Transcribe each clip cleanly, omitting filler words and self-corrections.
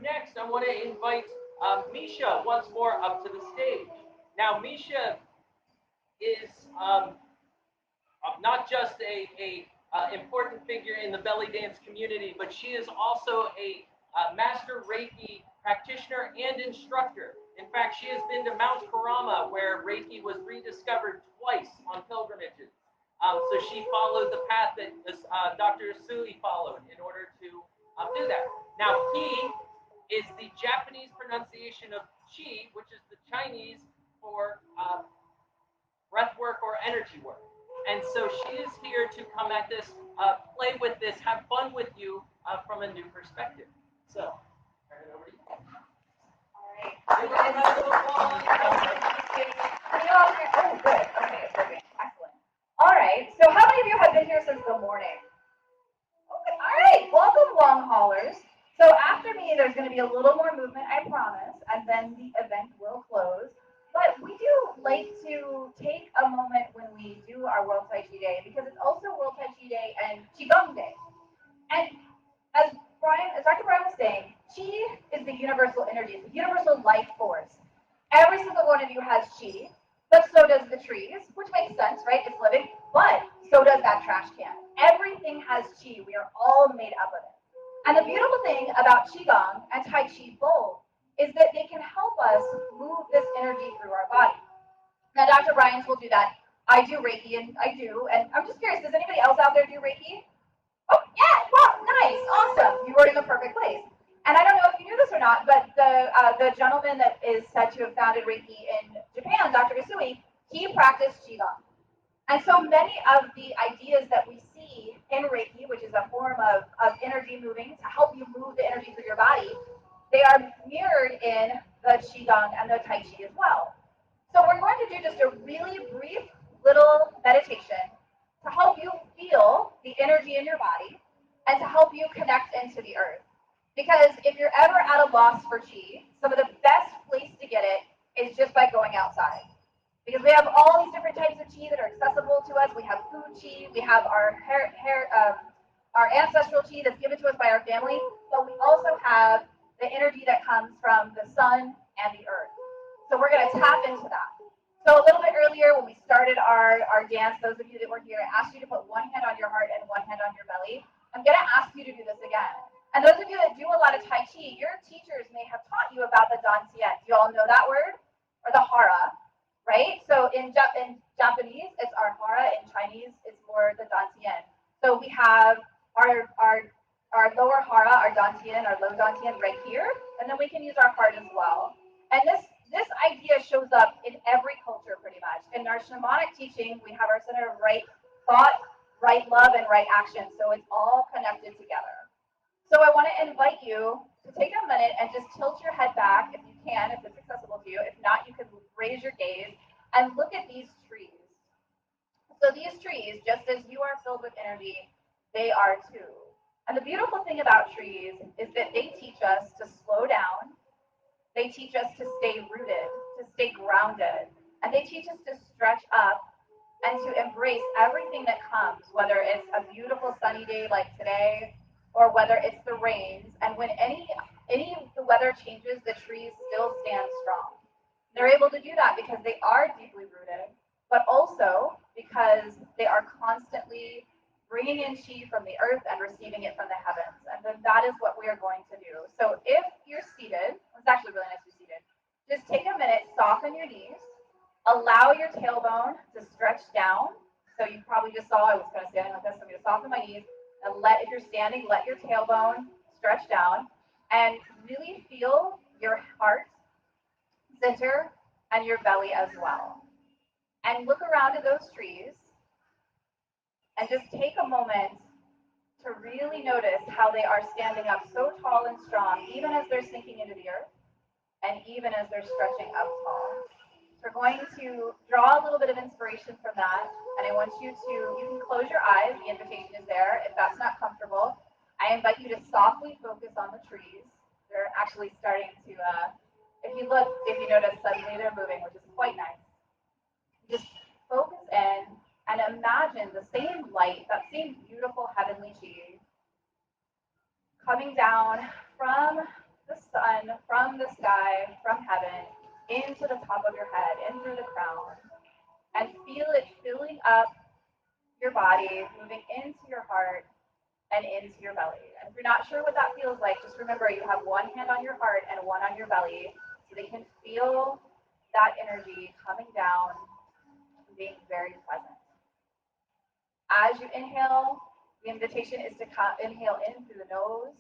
next, I want to invite Misha once more up to the stage. Now, Misha is not just a important figure in the belly dance community, but she is also a master Reiki practitioner and instructor. In fact, she has been to Mount Karama, where Reiki was rediscovered twice on pilgrimages. So she followed the path that Dr. Sui followed in order to do that. Now, Qi is the Japanese pronunciation of Qi, which is the Chinese for breath work or energy work. And so she is here to come at this, play with this, have fun with you from a new perspective. So, turn it over to you. All right. Oh, good. Okay, perfect. Excellent. All right. So how many of you have been here since the morning? Okay. All right. Welcome, long haulers. So after me, there's going to be a little more movement, I promise, and then the event will close. But we do like to take a moment when we do our World Tai Chi Day because it's also World Tai Chi Day and Qi Gong Day. And as Dr. Brian was saying, Qi is the universal energy, it's the universal life force. Every single one of you has Qi, but so does the trees, which makes sense, right? It's living, but so does that trash can. Everything has Qi. We are all made up of it. And the beautiful thing about Qi Gong and Tai Chi both is that they can help us move this energy through our body. Now, Dr. Brian told you that I do Reiki, and I do, and I'm just curious, does anybody else out there do Reiki? Oh, yeah, wow, nice, awesome. You were in the perfect place. And I don't know if you knew this or not, but the gentleman that is said to have founded Reiki in Japan, Dr. Usui, he practiced Qigong. And so many of the ideas that we see in Reiki, which is a form of energy moving to help you move the energy through your body, they are mirrored in the Qigong and the Tai Chi as well. So we're going to do just a really brief little meditation to help you feel the energy in your body and to help you connect into the earth. Because if you're ever at a loss for Qi, some of the best place to get it is just by going outside. Because we have all these different types of Qi that are accessible to us. We have food Qi, we have our ancestral Qi that's given to us by our family, but we also have the energy that comes from the sun and the earth. So we're going to tap into that. So a little bit earlier when we started our dance, those of you that were here, I asked you to put one hand on your heart and one hand on your belly. I'm going to ask you to do this again. And those of you that do a lot of Tai Chi, your teachers may have taught you about the Dantian. Do you all know that word? Or the Hara, right? So in Japanese, it's our Hara. In Chinese, it's more the Dantian. So we have our lower Hara, our Dantian, our low Dantian right here. And then we can use our heart as well. And this idea shows up in every culture pretty much. In our shamanic teaching, we have our center of right thought, right love, and right action. So it's all connected together. So I want to invite you to take a minute and just tilt your head back if you can, if it's accessible to you. If not, you can raise your gaze and look at these trees. So these trees, just as you are filled with energy, they are too. And the beautiful thing about trees is that they teach us to slow down. They teach us to stay rooted, to stay grounded, and they teach us to stretch up and to embrace everything that comes, whether it's a beautiful sunny day like today, or whether it's the rains. And when any of the weather changes, the trees still stand strong. They're able to do that because they are deeply rooted, but also because they are constantly bringing in Qi from the earth and receiving it from the heavens. And then that is what we are going to do. So if you're seated, it's actually really nice to be seated, just take a minute, soften your knees, allow your tailbone to stretch down. So you probably just saw I was kind of standing like this, so I'm going to soften my knees, and if you're standing, let your tailbone stretch down, and really feel your heart center and your belly as well. And look around at those trees, and just take a moment to really notice how they are standing up so tall and strong, even as they're sinking into the earth, and even as they're stretching up tall. So we're going to draw a little bit of inspiration from that, and I want you can close your eyes, the invitation is there. If that's not comfortable, I invite you to softly focus on the trees. They're actually starting to, if you notice, suddenly they're moving, which is quite nice. Just focus in and imagine the same light, that same beautiful heavenly Qi coming down from the sun from the sky, from heaven, into the top of your head, in through the crown, and feel it filling up your body, moving into your heart and into your belly. And if you're not sure what that feels like, just remember you have one hand on your heart and one on your belly, so they can feel that energy coming down and being very present. As you inhale, the invitation is to inhale in through the nose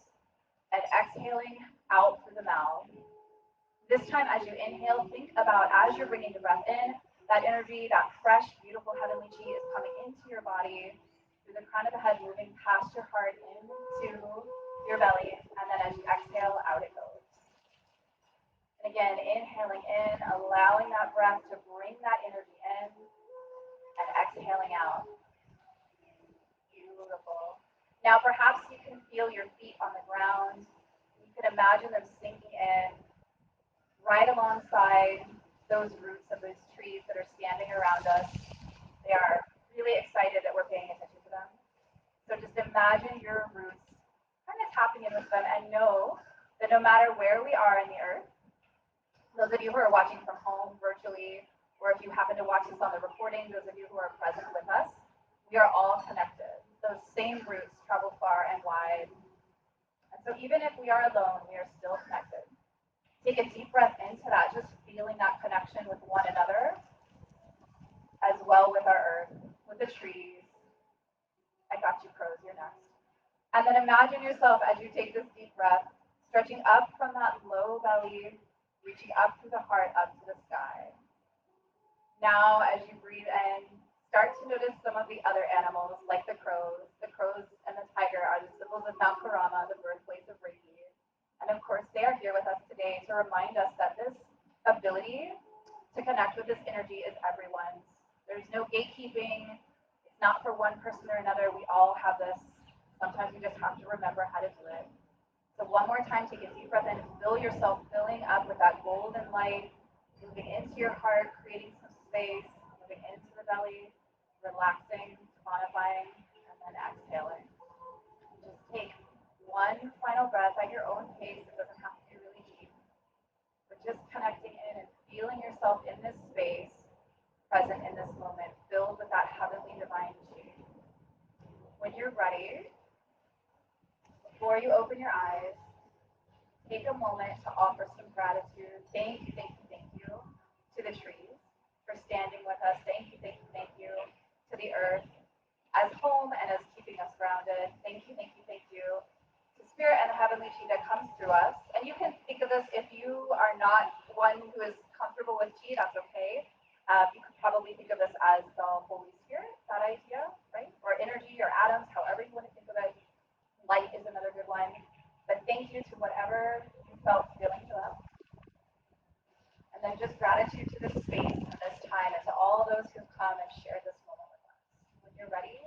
and exhaling out through the mouth. This time, as you inhale, think about as you're bringing the breath in, that energy, that fresh, beautiful heavenly chi is coming into your body through the crown of the head, moving past your heart into your belly, and then as you exhale, out it goes. And again, inhaling in, allowing that breath to bring that energy in, and exhaling out. Beautiful. Now, perhaps you can feel your feet on the ground. You can imagine them sinking in right alongside those roots of those trees that are standing around us. They are really excited that we're paying attention to them. So just imagine your roots kind of tapping in with them and know that no matter where we are in the earth, those of you who are watching from home virtually, or if you happen to watch this on the recording, those of you who are present with us, we are all connected. Those same roots travel far and wide. And so even if we are alone, we are still connected. Take a deep breath into that, just feeling that connection with one another, as well with our earth, with the trees. I got you, crows, you're next. And then imagine yourself as you take this deep breath, stretching up from that low belly, reaching up through the heart, up to the sky. Now, as you breathe in, start to notice some of the other animals, like the crows. The crows and the tiger are the symbols of Mount Kurama, the birthplace of Reiki. And of course, they are here with us today to remind us that this ability to connect with this energy is everyone's. There's no gatekeeping. It's not for one person or another. We all have this. Sometimes you just have to remember how to do it. So one more time, take a deep breath in. Feel yourself filling up with that golden light, moving into your heart, creating some space, moving into the belly, relaxing, tonifying, and then exhaling. Just take one final breath at your own pace. It doesn't have to be really deep. But just connecting in and feeling yourself in this space, present in this moment, filled with that heavenly divine chi. When you're ready, before you open your eyes, take a moment to offer some gratitude. Thank you, thank you, thank you to the trees for standing with us. Thank you, thank you, thank you to the earth as home and as keeping us grounded. Thank you, thank you, thank you to spirit and the heavenly chi that comes through us. And you can think of this, if you are not one who is comfortable with chi, that's okay. You could probably think of this as the Holy Spirit, that idea, right? Or energy or atoms, however you want to think of it. Light is another good one. But thank you to whatever you felt feeling to them. And then just gratitude to this space and this time and to all those who've come and shared this moment with us. When you're ready,